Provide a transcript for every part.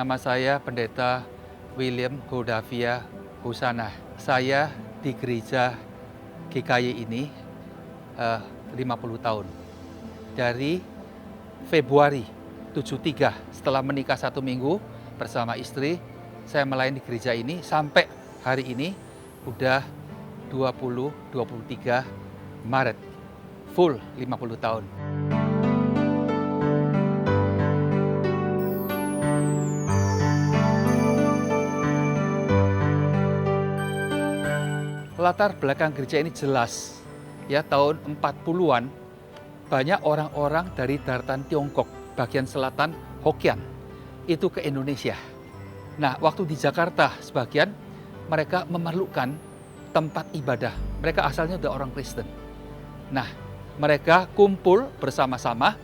Nama saya Pendeta William Godavia Husana. Saya di gereja GKY ini 50 tahun. Dari Februari 73, setelah menikah 1 minggu bersama istri, saya melayani di gereja ini sampai hari ini udah 23 Maret. Full 50 tahun. Latar belakang gereja ini jelas. Ya, tahun 40-an banyak orang-orang dari daratan Tiongkok, bagian selatan Hokkien, itu ke Indonesia. Nah, waktu di Jakarta sebagian mereka memerlukan tempat ibadah. Mereka asalnya udah orang Kristen. Nah, mereka kumpul bersama-sama,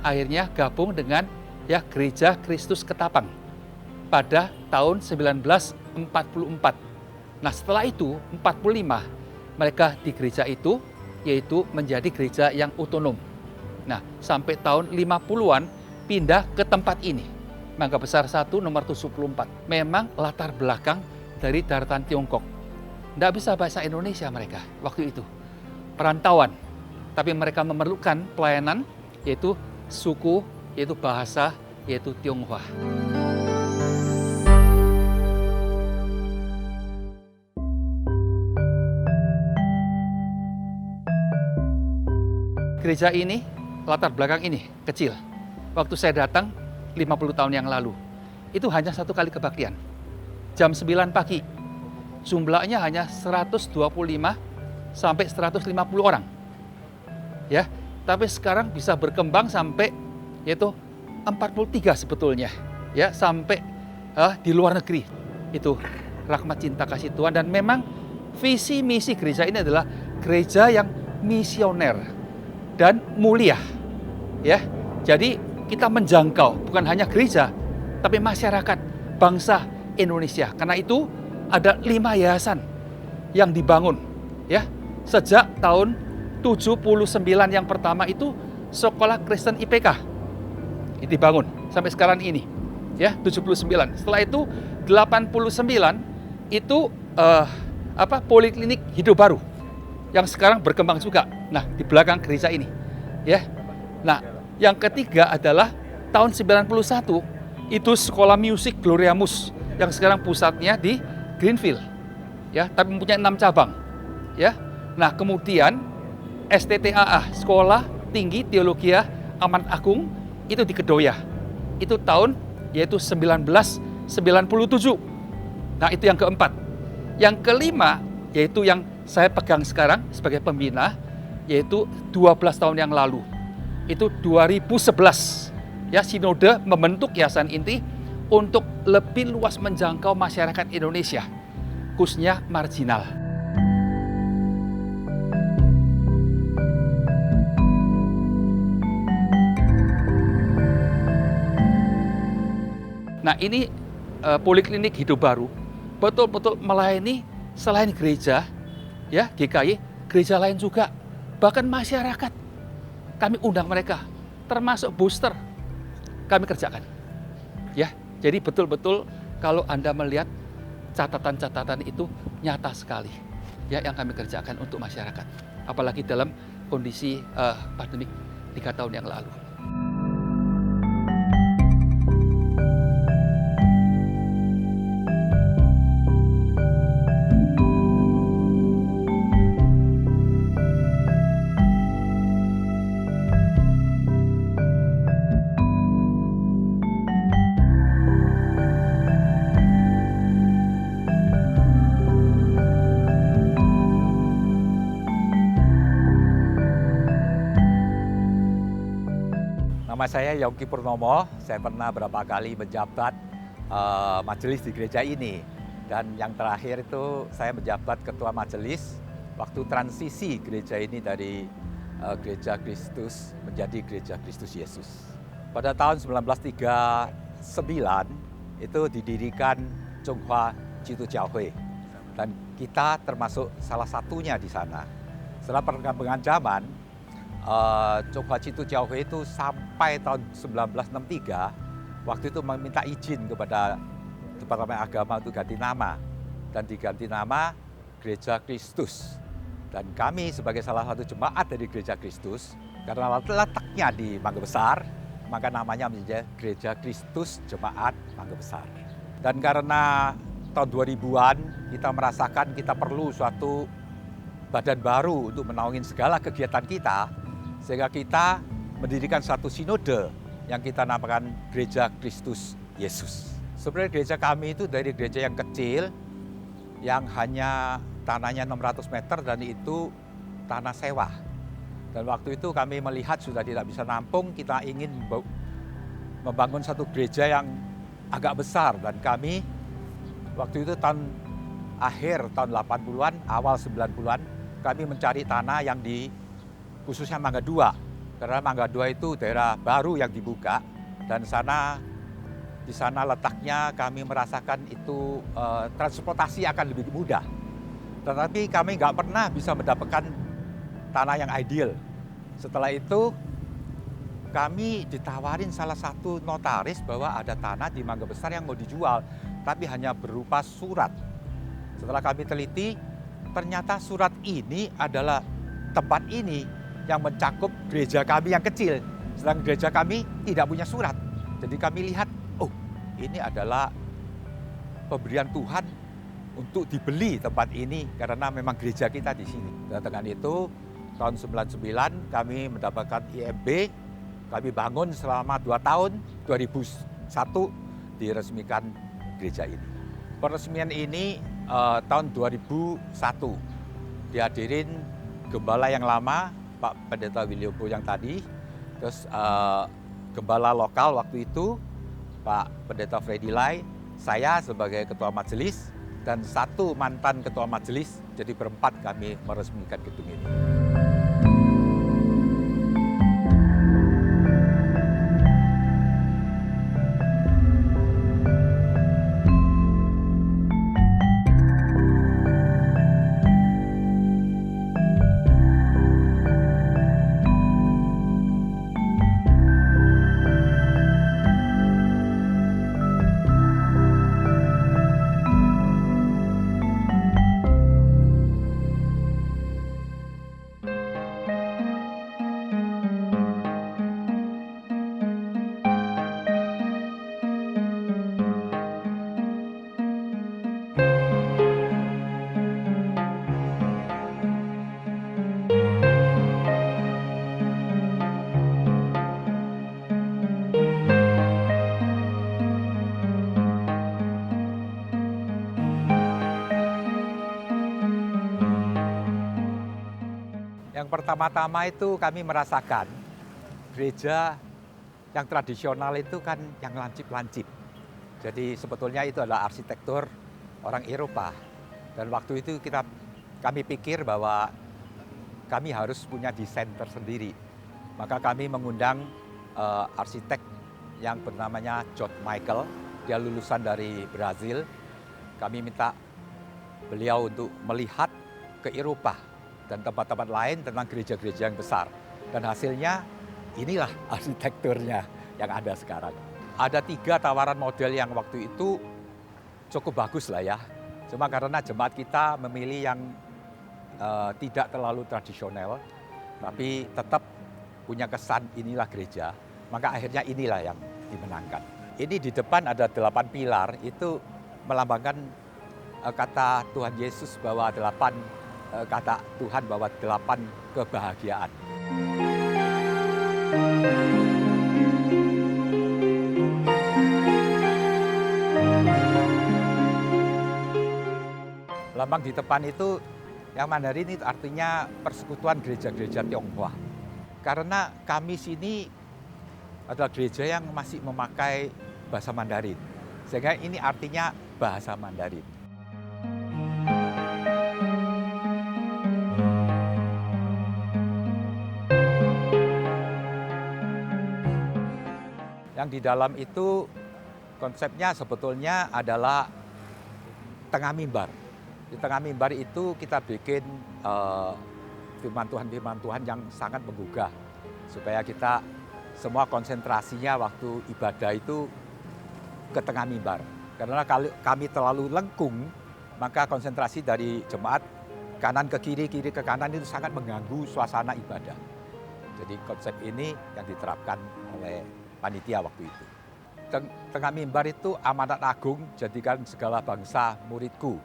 akhirnya gabung dengan Gereja Kristus Ketapang pada tahun 1944. Nah, setelah itu 45 mereka di gereja itu yaitu menjadi gereja yang otonom. Nah, sampai tahun 50-an pindah ke tempat ini. Mangga Besar 1 nomor 74. Memang latar belakang dari daratan Tiongkok. Tidak bisa bahasa Indonesia mereka waktu itu. Perantauan. Tapi mereka memerlukan pelayanan yaitu suku, yaitu bahasa, yaitu Tionghoa. Gereja ini, latar belakang ini kecil. Waktu saya datang 50 tahun yang lalu, itu hanya 1 kali kebaktian. Jam 9 pagi, jumlahnya hanya 125 sampai 150 orang. Ya, tapi sekarang bisa berkembang sampai yaitu 43 sebetulnya. Ya, sampai di luar negeri. Itu rahmat cinta kasih Tuhan, dan memang visi misi gereja ini adalah gereja yang misioner dan mulia, ya. Jadi kita menjangkau bukan hanya gereja, tapi masyarakat bangsa Indonesia. Karena itu ada 5 yayasan yang dibangun, ya. Sejak tahun 79 yang pertama itu sekolah Kristen IPK dibangun sampai sekarang ini, ya 79. Setelah itu 89 itu Poliklinik Hidup Baru yang sekarang berkembang juga. Nah, di belakang gereja ini, ya. Nah, yang ketiga adalah tahun 91 itu sekolah musik Gloriamus yang sekarang pusatnya di Greenfield, ya, tapi mempunyai 6 cabang, ya. Nah, kemudian STTAA, Sekolah Tinggi Teologi Amanat Agung, itu di Kedoya. Itu tahun yaitu 1997. Nah, itu yang keempat. Yang kelima yaitu yang saya pegang sekarang sebagai pembina, yaitu 12 tahun yang lalu. Itu 2011. Ya, Sinode membentuk yayasan inti untuk lebih luas menjangkau masyarakat Indonesia, khususnya marginal. Nah, ini Poliklinik Hidup Baru betul-betul melayani selain gereja, ya, GKY, gereja lain juga, bahkan masyarakat. Kami undang mereka, termasuk booster kami kerjakan. Ya, jadi betul-betul kalau Anda melihat catatan-catatan itu nyata sekali, ya, yang kami kerjakan untuk masyarakat. Apalagi dalam kondisi pandemik 3 tahun yang lalu. Nama saya Yongki Purnomo, saya pernah berapa kali menjabat majelis di gereja ini. Dan yang terakhir itu saya menjabat ketua majelis waktu transisi gereja ini dari Gereja Kristus menjadi Gereja Kristus Yesus. Pada tahun 1939 itu didirikan Chunghwa Jitu Jiaohui, dan kita termasuk salah satunya di sana. Setelah perkembangan zaman, Chunghwa Jitu Jiaohui itu sampai tahun 1963 waktu itu meminta izin kepada Departemen Agama untuk ganti nama. Dan diganti nama Gereja Kristus. Dan kami sebagai salah satu jemaat dari Gereja Kristus, karena letaknya di Mangga Besar, maka namanya menjadi Gereja Kristus Jemaat Mangga Besar. Dan karena tahun 2000-an kita merasakan kita perlu suatu badan baru untuk menaungin segala kegiatan kita, sehingga kita mendirikan satu sinode yang kita namakan Gereja Kristus Yesus. Sebenarnya gereja kami itu dari gereja yang kecil, yang hanya tanahnya 600 meter dan itu tanah sewa. Dan waktu itu kami melihat sudah tidak bisa nampung, kita ingin membangun satu gereja yang agak besar. Dan kami waktu itu akhir tahun 80-an, awal 90-an, kami mencari tanah yang khususnya Mangga 2. Karena Mangga 2 itu daerah baru yang dibuka dan di sana letaknya kami merasakan itu transportasi akan lebih mudah. Tetapi kami nggak pernah bisa mendapatkan tanah yang ideal. Setelah itu kami ditawarin salah satu notaris bahwa ada tanah di Mangga Besar yang mau dijual, tapi hanya berupa surat. Setelah kami teliti, ternyata surat ini adalah tempat ini yang mencakup gereja kami yang kecil. Sedangkan gereja kami tidak punya surat. Jadi kami lihat, ini adalah pemberian Tuhan untuk dibeli tempat ini karena memang gereja kita di sini. Dan dengan itu tahun 99 kami mendapatkan IMB, kami bangun selama 2 tahun, 2001 diresmikan gereja ini. Peresmian ini tahun 2001 dihadirin gembala yang lama, Pak Pendeta Wiliobo yang tadi, terus gembala lokal waktu itu Pak Pendeta Freddy Lai, saya sebagai ketua majelis, dan satu mantan ketua majelis, jadi berempat kami meresmikan gedung ini. Yang pertama-tama itu kami merasakan gereja yang tradisional itu kan yang lancip-lancip. Jadi sebetulnya itu adalah arsitektur orang Eropa. Dan waktu itu kami pikir bahwa kami harus punya desain tersendiri. Maka kami mengundang arsitek yang bernamanya John Michael. Dia lulusan dari Brazil. Kami minta beliau untuk melihat ke Eropa dan tempat-tempat lain tentang gereja-gereja yang besar. Dan hasilnya inilah arsitekturnya yang ada sekarang. Ada 3 tawaran model yang waktu itu cukup bagus lah ya. Cuma karena jemaat kita memilih yang tidak terlalu tradisional, tapi tetap punya kesan inilah gereja. Maka akhirnya inilah yang dimenangkan. Ini di depan ada 8 pilar, itu melambangkan kata Tuhan Yesus bahwa 8 kata Tuhan bahwa 8 kebahagiaan. Lambang di depan itu yang Mandarin itu artinya persekutuan gereja-gereja Tionghoa. Karena kami sini adalah gereja yang masih memakai bahasa Mandarin. Sehingga ini artinya bahasa Mandarin. Yang di dalam itu konsepnya sebetulnya adalah tengah mimbar. Di tengah mimbar itu kita bikin firman Tuhan yang sangat menggugah. Supaya kita semua konsentrasinya waktu ibadah itu ke tengah mimbar. Karena kalau kami terlalu lengkung, maka konsentrasi dari jemaat kanan ke kiri, kiri ke kanan itu sangat mengganggu suasana ibadah. Jadi konsep ini yang diterapkan oleh panitia waktu itu. Tengah mimbar itu amanat agung, jadikan segala bangsa muridku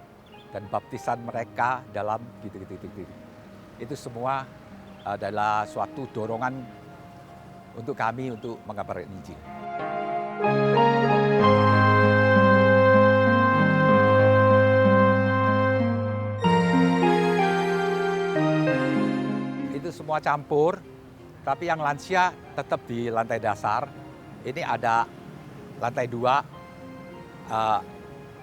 dan baptisan mereka dalam gitu. Itu semua adalah suatu dorongan untuk kami untuk mengabarkan Injil. Itu semua campur, tapi yang lansia tetap di lantai dasar. Ini ada lantai 2,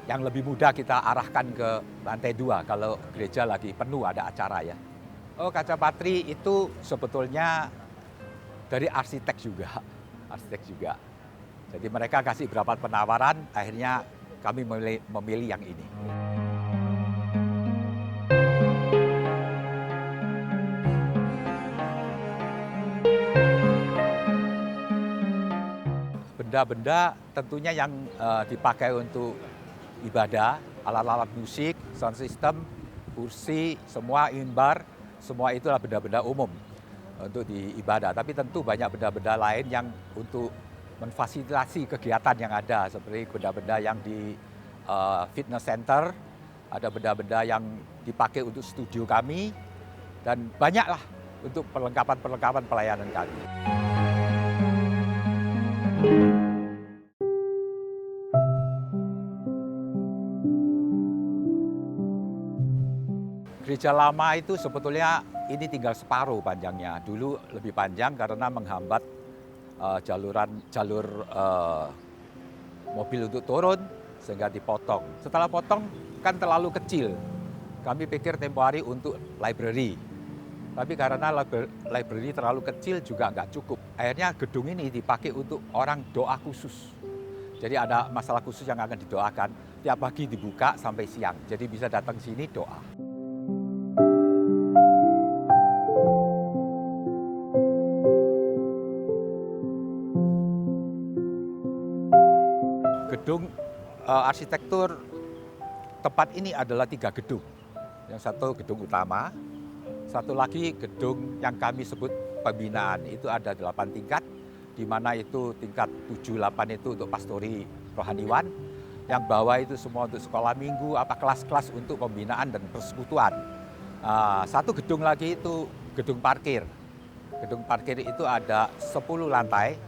yang lebih mudah kita arahkan ke lantai 2 kalau gereja lagi penuh ada acara ya. Oh, kaca patri itu sebetulnya dari arsitek juga. Jadi mereka kasih berapa penawaran, akhirnya kami memilih yang ini. Benda-benda tentunya yang dipakai untuk ibadah, alat-alat musik, sound system, kursi, semua mimbar, semua itulah benda-benda umum untuk di ibadah. Tapi tentu banyak benda-benda lain yang untuk memfasilitasi kegiatan yang ada, seperti benda-benda yang di fitness center, ada benda-benda yang dipakai untuk studio kami, dan banyaklah untuk perlengkapan pelayanan kami. Gereja lama itu sebetulnya ini tinggal separuh panjangnya. Dulu lebih panjang karena menghambat jalur mobil untuk turun sehingga dipotong. Setelah potong kan terlalu kecil. Kami pikir tempo hari untuk library. Tapi karena library terlalu kecil juga nggak cukup. Akhirnya gedung ini dipakai untuk orang doa khusus. Jadi ada masalah khusus yang akan didoakan. Tiap pagi dibuka sampai siang. Jadi bisa datang sini doa. Gedung arsitektur tempat ini adalah 3 gedung. Yang satu gedung utama, satu lagi gedung yang kami sebut pembinaan, itu ada 8 tingkat, di mana itu tingkat 7, 8 itu untuk pastori rohaniwan, yang bawah itu semua untuk sekolah minggu, kelas-kelas untuk pembinaan dan persekutuan. Satu gedung lagi itu gedung parkir. Gedung parkir itu ada 10 lantai,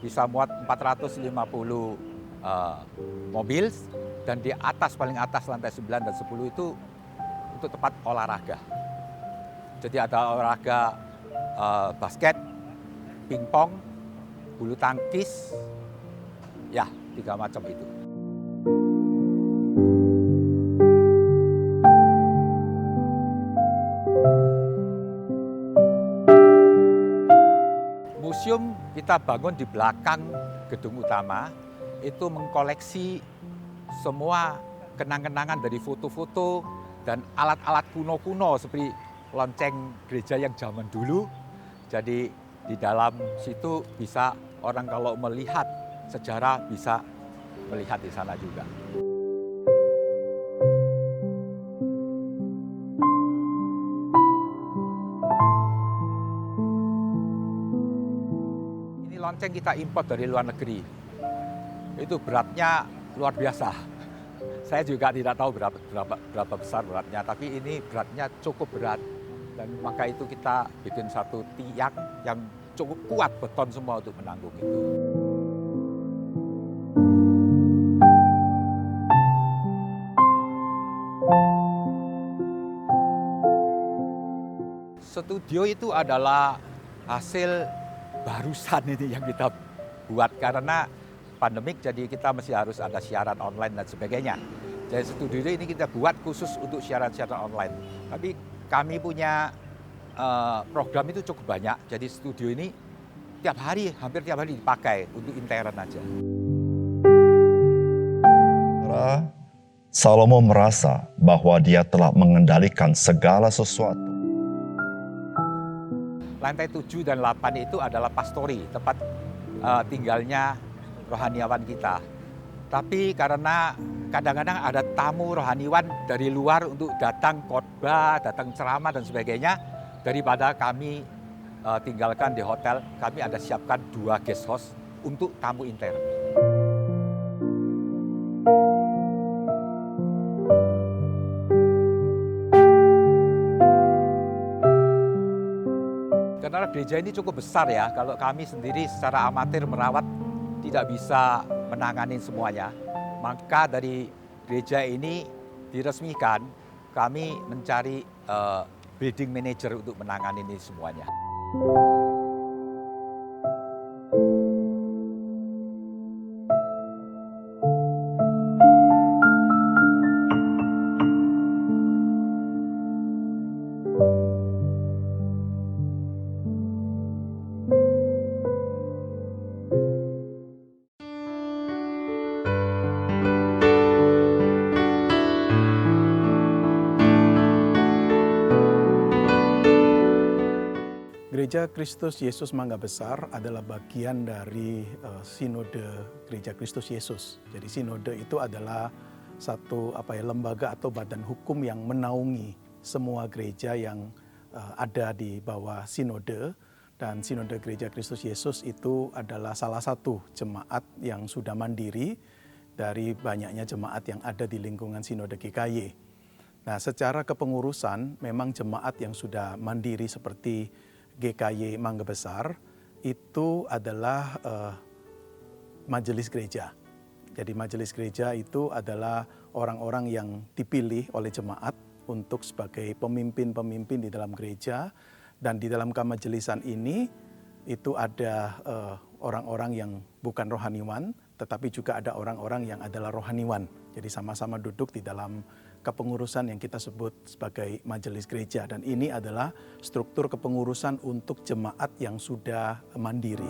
bisa muat 450 mobil, dan di atas, paling atas lantai 9 dan 10 itu untuk tempat olahraga. Jadi ada olahraga basket, pingpong, bulu tangkis, ya 3 macam itu. Museum kita bangun di belakang gedung utama, itu mengkoleksi semua kenang-kenangan dari foto-foto dan alat-alat kuno-kuno seperti lonceng gereja yang zaman dulu. Jadi di dalam situ bisa orang kalau melihat sejarah bisa melihat di sana juga. Ini lonceng kita import dari luar negeri. Itu beratnya luar biasa. Saya juga tidak tahu berapa besar beratnya, tapi ini beratnya cukup berat. Dan maka itu kita bikin satu tiang yang cukup kuat, beton semua untuk menanggung itu. Studio itu adalah hasil barusan ini yang kita buat karena pandemik, jadi kita masih harus ada siaran online dan sebagainya. Jadi studio ini kita buat khusus untuk siaran-siaran online. Tapi kami punya program itu cukup banyak, jadi studio ini hampir tiap hari dipakai untuk intern aja. Salomo merasa bahwa dia telah mengendalikan segala sesuatu. Lantai 7 dan 8 itu adalah pastori, tempat tinggalnya rohaniawan kita. Tapi karena kadang-kadang ada tamu rohaniwan dari luar untuk datang khotbah, datang ceramah dan sebagainya, daripada kami tinggalkan di hotel, kami ada siapkan 2 guest house untuk tamu intern. Karena gereja ini cukup besar ya, kalau kami sendiri secara amatir merawat tidak bisa menangani semuanya. Maka dari gereja ini diresmikan, kami mencari building manager untuk menangani ini semuanya. Gereja Kristus Yesus Mangga Besar adalah bagian dari Sinode Gereja Kristus Yesus. Jadi sinode itu adalah satu lembaga atau badan hukum yang menaungi semua gereja yang ada di bawah sinode. Dan Sinode Gereja Kristus Yesus itu adalah salah satu jemaat yang sudah mandiri dari banyaknya jemaat yang ada di lingkungan Sinode GKY. Nah, secara kepengurusan memang jemaat yang sudah mandiri seperti GKY Mangga Besar itu adalah majelis gereja. Jadi majelis gereja itu adalah orang-orang yang dipilih oleh jemaat untuk sebagai pemimpin-pemimpin di dalam gereja, dan di dalam kamajelisan ini itu ada orang-orang yang bukan rohaniwan, tetapi juga ada orang-orang yang adalah rohaniwan. Jadi sama-sama duduk di dalam kepengurusan yang kita sebut sebagai majelis gereja, dan ini adalah struktur kepengurusan untuk jemaat yang sudah mandiri.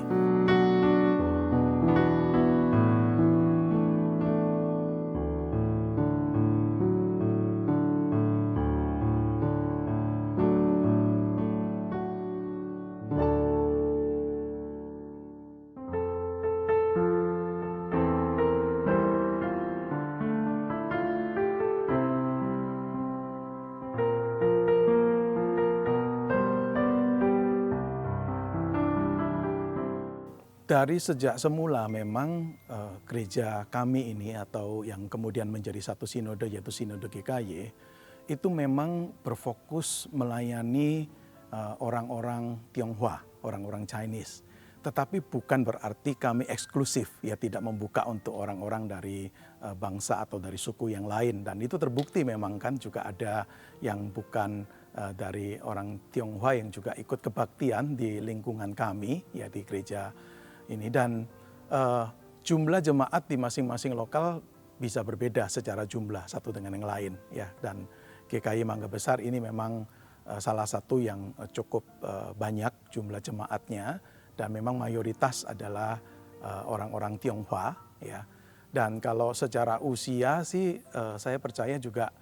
Dari sejak semula memang gereja kami ini atau yang kemudian menjadi satu sinode yaitu Sinode GKY itu memang berfokus melayani orang-orang Tionghoa, orang-orang Chinese. Tetapi bukan berarti kami eksklusif, ya tidak membuka untuk orang-orang dari bangsa atau dari suku yang lain. Dan itu terbukti memang kan juga ada yang bukan dari orang Tionghoa yang juga ikut kebaktian di lingkungan kami, ya di gereja ini. Dan jumlah jemaat di masing-masing lokal bisa berbeda secara jumlah satu dengan yang lain, ya. Dan GKY Mangga Besar ini memang salah satu yang cukup banyak jumlah jemaatnya, dan memang mayoritas adalah orang-orang Tionghoa, ya. Dan kalau secara usia sih saya percaya juga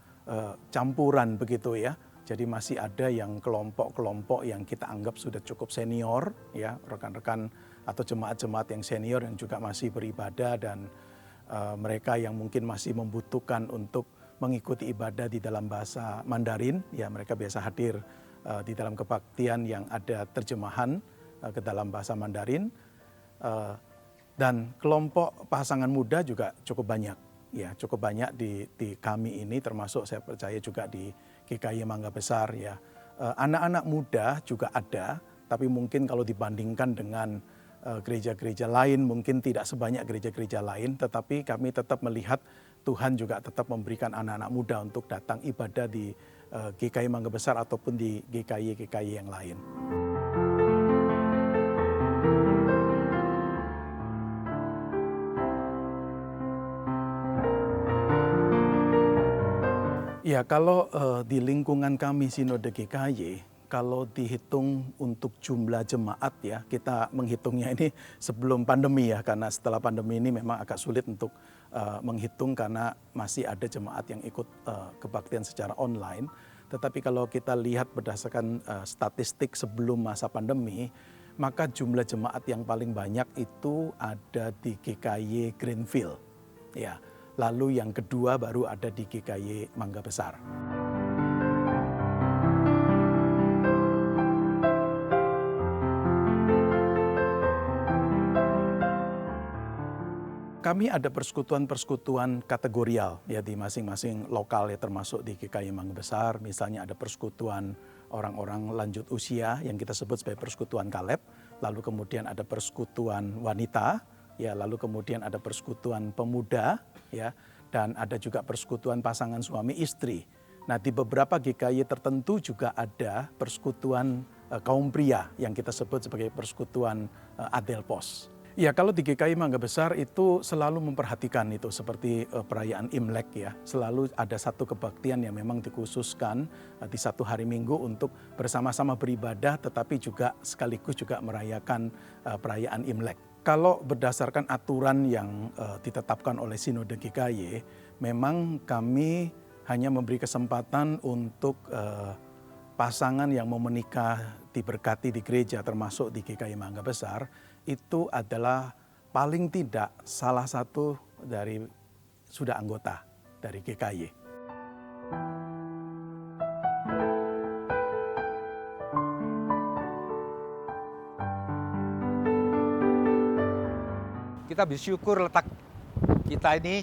campuran begitu, ya. Jadi masih ada yang kelompok-kelompok yang kita anggap sudah cukup senior, ya, rekan-rekan atau jemaat-jemaat yang senior yang juga masih beribadah, dan mereka yang mungkin masih membutuhkan untuk mengikuti ibadah di dalam bahasa Mandarin, ya mereka biasa hadir di dalam kebaktian yang ada terjemahan ke dalam bahasa Mandarin. Dan kelompok pasangan muda juga cukup banyak, ya cukup banyak di kami ini, termasuk saya percaya juga di GKY Mangga Besar, ya. Anak-anak muda juga ada, tapi mungkin kalau dibandingkan dengan gereja-gereja lain mungkin tidak sebanyak gereja-gereja lain, tetapi kami tetap melihat Tuhan juga tetap memberikan anak-anak muda untuk datang ibadah di GKY Mangga Besar ataupun di GKY yang lain. Ya, kalau di lingkungan kami Sinode GKY, kalau dihitung untuk jumlah jemaat, ya kita menghitungnya ini sebelum pandemi, ya, karena setelah pandemi ini memang agak sulit untuk menghitung karena masih ada jemaat yang ikut kebaktian secara online. Tetapi kalau kita lihat berdasarkan statistik sebelum masa pandemi, maka jumlah jemaat yang paling banyak itu ada di GKY Greenfield. Ya, lalu yang kedua baru ada di GKY Mangga Besar. Kami ada persekutuan-persekutuan kategorial ya di masing-masing lokal ya, termasuk di GKY Mangga Besar. Misalnya ada persekutuan orang-orang lanjut usia yang kita sebut sebagai persekutuan Kaleb. Lalu kemudian ada persekutuan wanita, ya, lalu kemudian ada persekutuan pemuda, ya, dan ada juga persekutuan pasangan suami istri. Nah, di beberapa GKY tertentu juga ada persekutuan kaum pria yang kita sebut sebagai persekutuan Adelpos. Ya, kalau di GKY Mangga Besar itu selalu memperhatikan itu seperti perayaan Imlek ya. Selalu ada satu kebaktian yang memang dikhususkan di satu hari Minggu untuk bersama-sama beribadah tetapi juga sekaligus juga merayakan perayaan Imlek. Kalau berdasarkan aturan yang ditetapkan oleh Sinode GKY, memang kami hanya memberi kesempatan untuk pasangan yang mau menikah diberkati di gereja termasuk di GKY Mangga Besar itu adalah paling tidak salah satu dari sudah anggota dari GKY. Kita bersyukur letak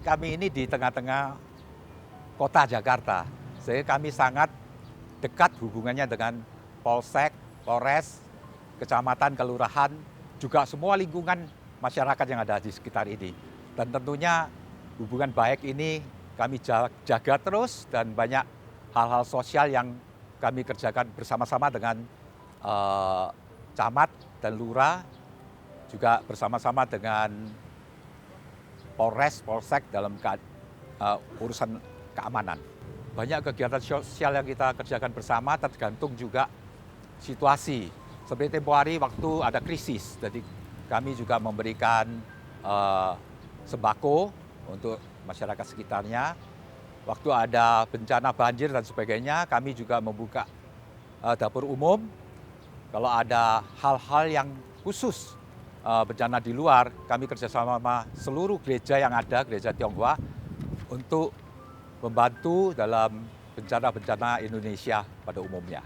kami ini di tengah-tengah kota Jakarta. Sehingga kami sangat dekat hubungannya dengan Polsek, Polres, kecamatan, kelurahan, juga semua lingkungan masyarakat yang ada di sekitar ini. Dan tentunya hubungan baik ini kami jaga terus dan banyak hal-hal sosial yang kami kerjakan bersama-sama dengan camat dan lurah, juga bersama-sama dengan Polres, Polsek dalam urusan keamanan. Banyak kegiatan sosial yang kita kerjakan bersama tergantung juga situasi. Seperti tempoh hari waktu ada krisis, jadi kami juga memberikan sembako untuk masyarakat sekitarnya. Waktu ada bencana banjir dan sebagainya, kami juga membuka dapur umum. Kalau ada hal-hal yang khusus bencana di luar, kami kerjasama sama seluruh gereja yang ada, gereja Tionghoa, untuk membantu dalam bencana-bencana Indonesia pada umumnya.